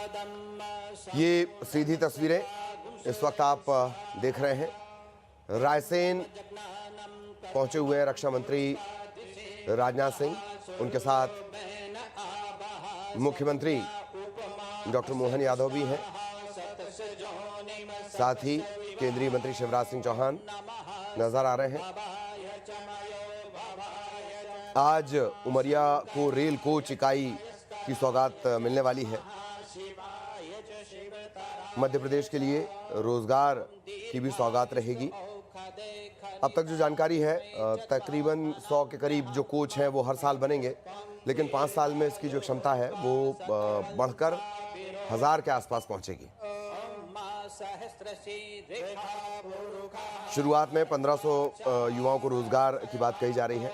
ये सीधी तस्वीरें इस वक्त आप देख रहे हैं। रायसेन पहुंचे हुए हैं रक्षा मंत्री राजनाथ सिंह, उनके साथ मुख्यमंत्री डॉक्टर मोहन यादव भी हैं, साथ ही केंद्रीय मंत्री शिवराज सिंह चौहान नजर आ रहे हैं। आज उमरिया को रेल कोच इकाई की सौगात मिलने वाली है। मध्य प्रदेश के लिए रोजगार की भी सौगात रहेगी। अब तक जो जानकारी है तकरीबन 100 के करीब जो कोच हैं वो हर साल बनेंगे, लेकिन 5 साल में इसकी जो क्षमता है वो बढ़कर 1000 के आसपास पहुंचेगी। शुरुआत में 1500 युवाओं को रोजगार की बात कही जा रही है।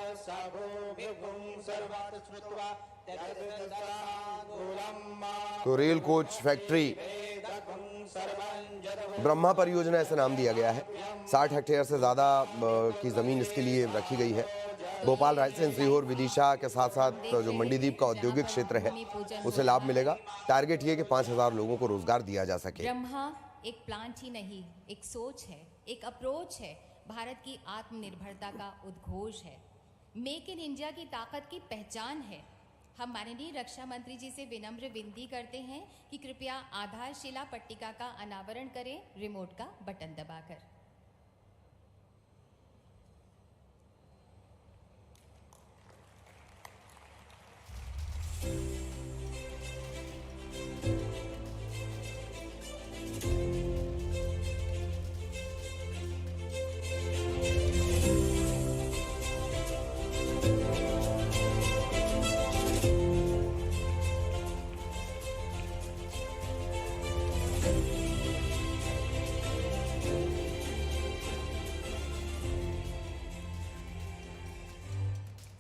तो रेल कोच फैक्ट्री ब्रह्मा परियोजना ऐसा नाम दिया गया है। 60 हेक्टेयर से ज्यादा की जमीन इसके लिए रखी गई है। भोपाल, रायसेन, सीहोर, विदिशा के साथ साथ जो मंडीदीप का औद्योगिक क्षेत्र है उसे लाभ मिलेगा। टारगेट ये कि 5000 लोगों को रोजगार दिया जा सके। ब्रह्मा एक प्लांट ही नहीं, एक सोच है, एक अप्रोच है, भारत की आत्मनिर्भरता का उद्घोष है, मेक इन इंडिया की ताकत की पहचान है। हम माननीय रक्षा मंत्री जी से विनम्र विनती करते हैं कि कृपया आधारशिला पट्टिका का अनावरण करें रिमोट का बटन दबाकर।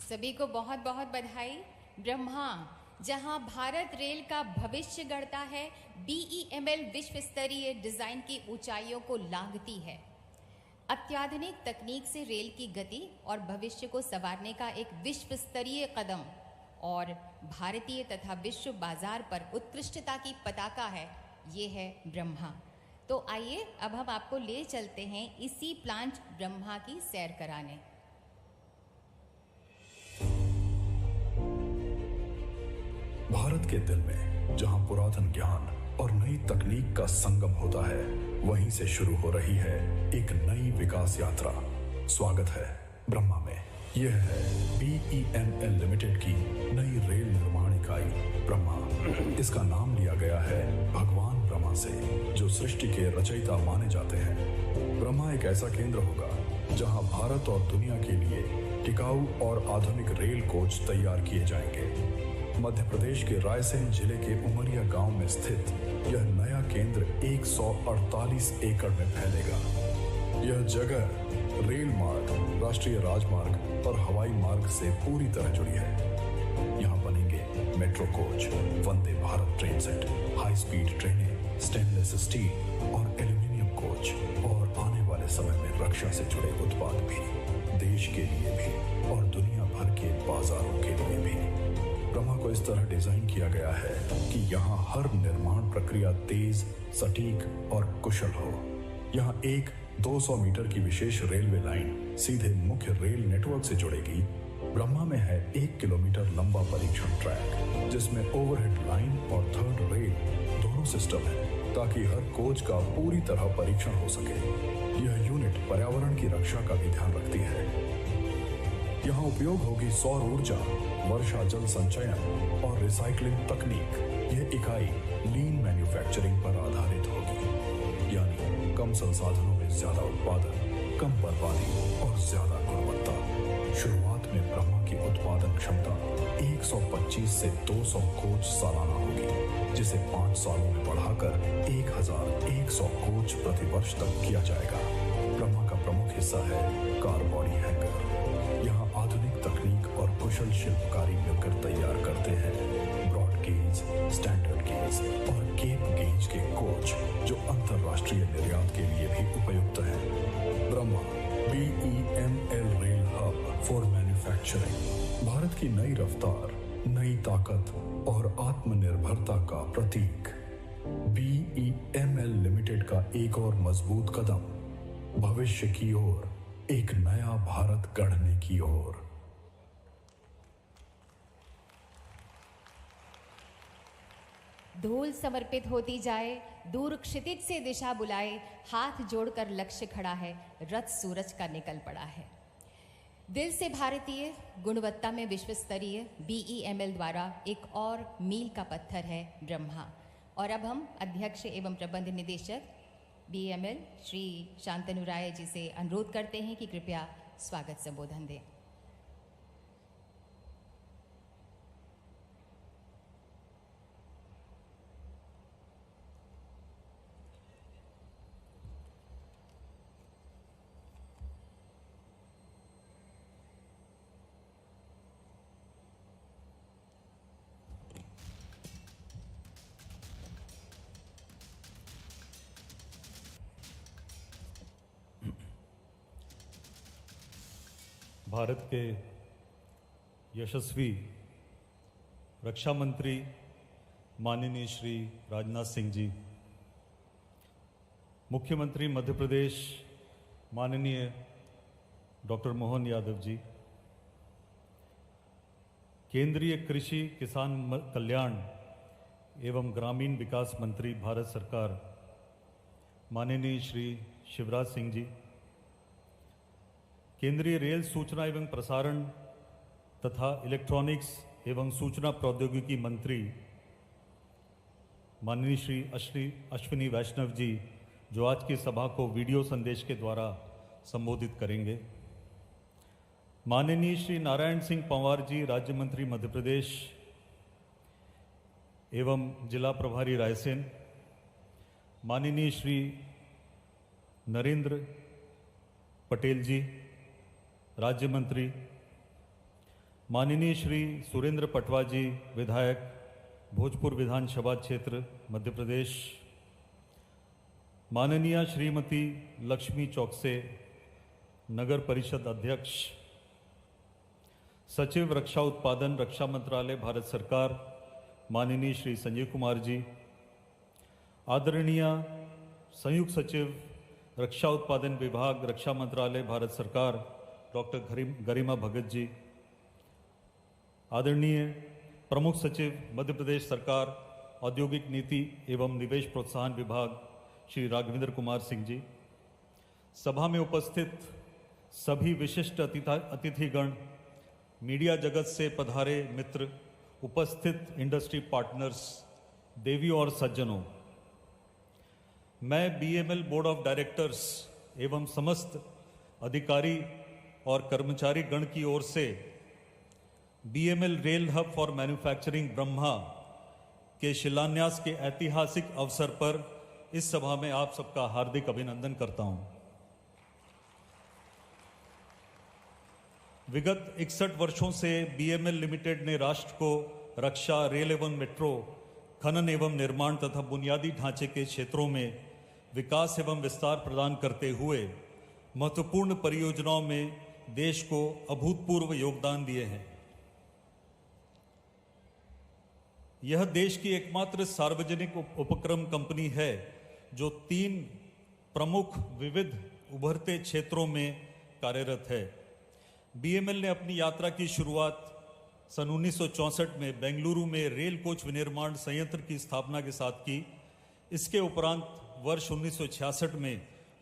सभी को बहुत बहुत बधाई। ब्रह्मा जहां भारत रेल का भविष्य गढ़ता है, BEML विश्व स्तरीय डिजाइन की ऊंचाइयों को लांघती है। अत्याधुनिक तकनीक से रेल की गति और भविष्य को संवारने का एक विश्व स्तरीय कदम और भारतीय तथा विश्व बाजार पर उत्कृष्टता की पताका है, ये है ब्रह्मा। तो आइए अब हम आपको ले चलते हैं इसी प्लांट ब्रह्मा की सैर कराने। भारत के दिल में जहां पुरातन ज्ञान और नई तकनीक का संगम होता है, वहीं से शुरू हो रही है एक नई विकास यात्रा। स्वागत है ब्रह्मा में। यह है BEML लिमिटेड की नई रेल निर्माण इकाई ब्रह्मा। इसका नाम लिया गया है भगवान ब्रह्मा से, जो सृष्टि के रचयिता माने जाते हैं। ब्रह्मा एक ऐसा केंद्र होगा जहां भारत और दुनिया के लिए टिकाऊ और आधुनिक रेल कोच तैयार किए जाएंगे। मध्य प्रदेश के रायसेन जिले के उमरिया गांव में स्थित यह नया केंद्र 148 एकड़ में फैलेगा। यह जगह रेल मार्ग, राष्ट्रीय राजमार्ग और हवाई मार्ग से पूरी तरह जुड़ी है। यहाँ बनेंगे metro coach, Vande Bharat train set, high speed ट्रेनें, स्टेनलेस स्टील और एल्यूमिनियम कोच और आने वाले समय में रक्षा से जुड़े उत्पाद भी, देश के लिए भी और दुनिया भर के बाजारों के लिए भी। ब्रह्मा को इस तरह डिजाइन किया गया है कि यहाँ हर निर्माण प्रक्रिया तेज, सटीक और कुशल हो। यहाँ एक 200 मीटर की विशेष रेलवे लाइन सीधे मुख्य रेल नेटवर्क से जुड़ेगी। ब्रह्मा में है 1 किलोमीटर लंबा परीक्षण ट्रैक, जिसमें ओवरहेड लाइन और थर्ड रेल दोनों सिस्टम है, ताकि हर कोच का पूरी तरह परीक्षण हो सके। यह यूनिट पर्यावरण की रक्षा का भी ध्यान रखती है। यहाँ उपयोग होगी सौर ऊर्जा, वर्षा जल संचयन और रिसाइकलिंग तकनीक। यह इकाई लीन मैन्युफैक्चरिंग पर आधारित होगी, यानी कम संसाधनों में ज्यादा उत्पादन, कम बर्बादी और ज्यादा गुणवत्ता। शुरुआत में ब्रह्मा की उत्पादन क्षमता 125 से 200 कोच सालाना होगी, जिसे 5 सालों में बढ़ाकर 1100 कोच प्रतिवर्ष तक किया जाएगा। ब्रह्मा का प्रमुख हिस्सा है कार बॉडी हैंगर। यहाँ आधुनिक तकनीक और कुशल शिल्पकारी मिलकर तैयार करते हैं ब्रॉड गेज, स्टैंडर्ड गेज और केप गेज के कोच, जो अंतरराष्ट्रीय निर्यात के लिए भी उपयुक्त है। Brahma BEML rail hub for manufacturing, Bharat की नई रफ्तार, नई ताकत और आत्मनिर्भरता का प्रतीक। BEML लिमिटेड का एक और मजबूत कदम भविष्य की ओर, एक नया भारत गढ़ने की ओर। धूल समर्पित होती जाए, दूर क्षितिज से दिशा बुलाए, हाथ जोड़कर लक्ष्य खड़ा है, रथ सूरज का निकल पड़ा है। दिल से भारतीय, गुणवत्ता में विश्व स्तरीय BEML द्वारा एक और मील का पत्थर है ब्रह्मा। और अब हम अध्यक्ष एवं प्रबंध निदेशक BEML श्री शांतनु राय जी से अनुरोध करते हैं कि कृपया स्वागत संबोधन दें। भारत के यशस्वी रक्षा मंत्री माननीय श्री राजनाथ सिंह जी, मुख्यमंत्री मध्य प्रदेश माननीय डॉक्टर मोहन यादव जी, केंद्रीय कृषि किसान कल्याण एवं ग्रामीण विकास मंत्री भारत सरकार माननीय श्री शिवराज सिंह जी, केंद्रीय रेल सूचना एवं प्रसारण तथा इलेक्ट्रॉनिक्स एवं सूचना प्रौद्योगिकी मंत्री माननीय श्री अश्विनी वैष्णव जी, जो आज की सभा को वीडियो संदेश के द्वारा संबोधित करेंगे। माननीय श्री नारायण सिंह पंवार जी, राज्य मंत्री मध्य प्रदेश एवं जिला प्रभारी रायसेन, माननीय श्री नरेंद्र पटेल जी, राज्य मंत्री, माननीय श्री सुरेंद्र पटवा जी, विधायक, भोजपुर विधानसभा क्षेत्र मध्य प्रदेश, माननीय श्रीमती लक्ष्मी चौकसे, नगर परिषद अध्यक्ष, सचिव रक्षा उत्पादन रक्षा मंत्रालय भारत सरकार माननीय श्री संजय कुमार जी, आदरणीय संयुक्त सचिव रक्षा उत्पादन विभाग रक्षा मंत्रालय भारत सरकार डॉक्टर गरिमा भगत जी, आदरणीय प्रमुख सचिव मध्य प्रदेश सरकार औद्योगिक नीति एवं निवेश प्रोत्साहन विभाग श्री राघवेंद्र कुमार सिंह जी, सभा में उपस्थित सभी विशिष्ट अतिथिगण, मीडिया जगत से पधारे मित्र, उपस्थित इंडस्ट्री पार्टनर्स, देवी और सज्जनों, मैं BEML बोर्ड ऑफ डायरेक्टर्स एवं समस्त अधिकारी और कर्मचारी गण की ओर से BEML rail hub for manufacturing Brahma के शिलान्यास के ऐतिहासिक अवसर पर इस सभा में आप सबका हार्दिक अभिनंदन करता हूं। विगत 61 वर्षों से BEML लिमिटेड ने राष्ट्र को रक्षा, रेल एवं मेट्रो, खनन एवं निर्माण तथा बुनियादी ढांचे के क्षेत्रों में विकास एवं विस्तार प्रदान करते हुए महत्वपूर्ण परियोजनाओं में देश को अभूतपूर्व योगदान दिए हैं। यह देश की एकमात्र सार्वजनिक उपक्रम कंपनी है जो 3 प्रमुख विविध उभरते क्षेत्रों में कार्यरत है। BEML ने अपनी यात्रा की शुरुआत सन 1964 में बेंगलुरु में रेल कोच विनिर्माण संयंत्र की स्थापना के साथ की। इसके उपरांत वर्ष 1966 में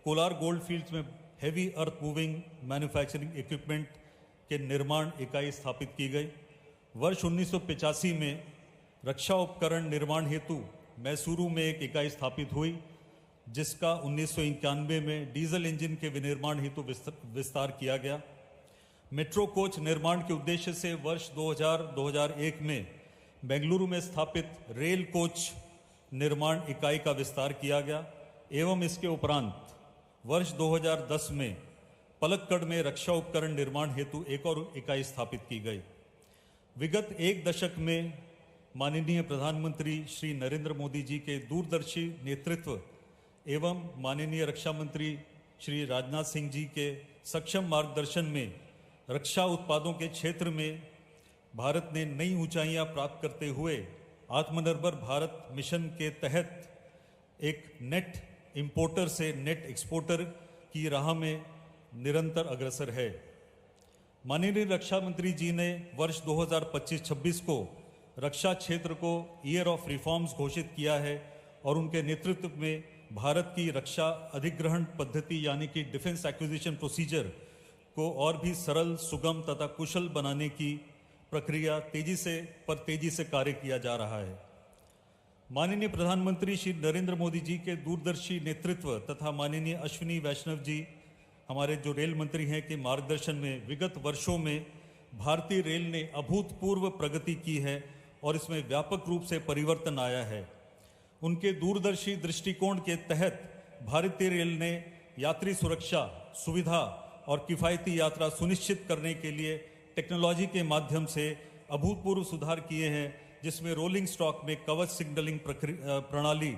कोलार गोल्डफील्ड्स में heavy earth moving manufacturing equipment के निर्माण इकाई स्थापित की गई। वर्ष 1985 में रक्षा उपकरण निर्माण हेतु मैसूरू में एक इकाई स्थापित हुई, जिसका 1991 में डीजल इंजन के विनिर्माण हेतु विस्तार किया गया। मेट्रो कोच निर्माण के उद्देश्य से वर्ष 2000-2001 में बेंगलुरु में स्थापित रेल कोच निर्माण इकाई का विस्तार किया गया एवं इसके उपरांत वर्ष 2010 में पलक्कड़ में रक्षा उपकरण निर्माण हेतु एक और इकाई स्थापित की गई। विगत 1 दशक में माननीय प्रधानमंत्री श्री नरेंद्र मोदी जी के दूरदर्शी नेतृत्व एवं माननीय रक्षा मंत्री श्री राजनाथ सिंह जी के सक्षम मार्गदर्शन में रक्षा उत्पादों के क्षेत्र में भारत ने नई ऊंचाइयां प्राप्त करते हुए आत्मनिर्भर भारत मिशन के तहत एक नेट इंपोर्टर से नेट एक्सपोर्टर की राह में निरंतर अग्रसर है। माननीय रक्षा मंत्री जी ने वर्ष 2025-26 को रक्षा क्षेत्र को ईयर ऑफ रिफॉर्म्स घोषित किया है और उनके नेतृत्व में भारत की रक्षा अधिग्रहण पद्धति यानी कि डिफेंस एक्विजिशन प्रोसीजर को और भी सरल, सुगम तथा कुशल बनाने की प्रक्रिया तेजी से कार्य किया जा रहा है। माननीय प्रधानमंत्री श्री नरेंद्र मोदी जी के दूरदर्शी नेतृत्व तथा माननीय अश्विनी वैष्णव जी हमारे जो रेल मंत्री हैं के मार्गदर्शन में विगत वर्षों में भारतीय रेल ने अभूतपूर्व प्रगति की है और इसमें व्यापक रूप से परिवर्तन आया है। उनके दूरदर्शी दृष्टिकोण के तहत भारतीय रेल ने यात्री सुरक्षा, सुविधा और किफ़ायती यात्रा सुनिश्चित करने के लिए टेक्नोलॉजी के माध्यम से अभूतपूर्व सुधार किए हैं, जिसमें रोलिंग स्टॉक में कवच सिग्नलिंग प्रणाली,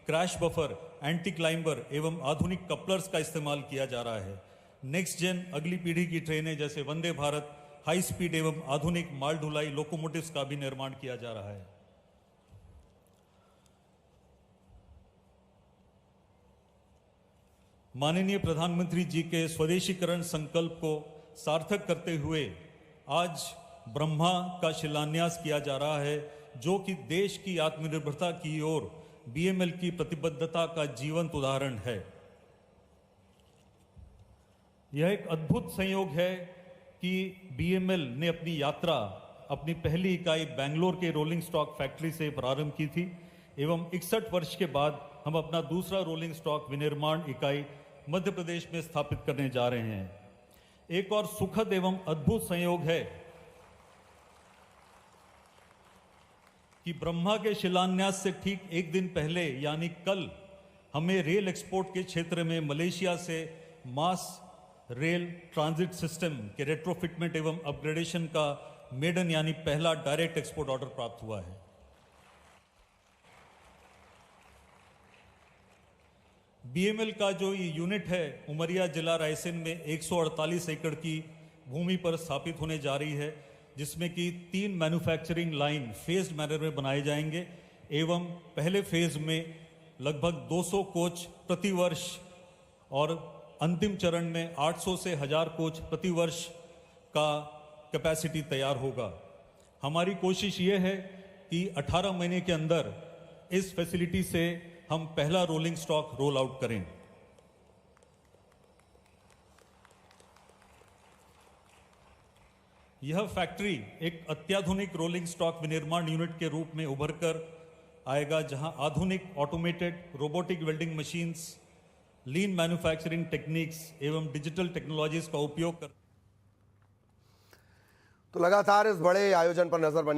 क्रैश बफर, एंटी क्लाइंबर एवं आधुनिक कपलर्स का इस्तेमाल किया जा रहा है। नेक्स्ट जेन अगली पीढ़ी की ट्रेनें जैसे वंदे भारत, हाई स्पीड एवं आधुनिक माल ढुलाई लोकोमोटिव्स का भी निर्माण किया जा रहा है। माननीय प्रधानमंत्री जी के स्वदेशीकरण संकल्प को सार्थक करते हुए आज ब्रह्मा का शिलान्यास किया जा रहा है, जो कि देश की आत्मनिर्भरता की ओर बीएमएल की प्रतिबद्धता का जीवंत उदाहरण है। यह एक अद्भुत संयोग है कि बीएमएल ने अपनी यात्रा अपनी पहली इकाई बेंगलोर के रोलिंग स्टॉक फैक्ट्री से प्रारंभ की थी एवं 61 वर्ष के बाद हम अपना दूसरा रोलिंग स्टॉक विनिर्माण इकाई मध्य प्रदेश में स्थापित करने जा रहे हैं। एक और सुखद एवं अद्भुत संयोग है कि ब्रह्मा के शिलान्यास से ठीक एक दिन पहले यानी कल हमें रेल एक्सपोर्ट के क्षेत्र में मलेशिया से मास रेल ट्रांजिट सिस्टम के रेट्रोफिटमेंट एवं अपग्रेडेशन का मेडन यानी पहला डायरेक्ट एक्सपोर्ट ऑर्डर प्राप्त हुआ है। बीएमएल का जो ये यूनिट है उमरिया जिला रायसेन में 148 एकड़ की भूमि पर स्थापित होने जा रही है, जिसमें कि 3 मैन्युफैक्चरिंग लाइन फेज्ड मैनर में बनाए जाएंगे एवं पहले फेज में लगभग 200 कोच प्रति वर्ष और अंतिम चरण में 800 से 1000 कोच प्रति वर्ष का कैपेसिटी तैयार होगा। हमारी कोशिश ये है कि 18 महीने के अंदर इस फैसिलिटी से हम पहला रोलिंग स्टॉक रोल आउट करें। यह फैक्ट्री एक अत्याधुनिक रोलिंग स्टॉक विनिर्माण यूनिट के रूप में उभर कर आएगा, जहां आधुनिक ऑटोमेटेड रोबोटिक वेल्डिंग मशीन्स, लीन मैन्युफैक्चरिंग टेक्निक्स एवं डिजिटल टेक्नोलॉजीज का उपयोग कर। तो लगातार इस बड़े आयोजन पर नजर बनी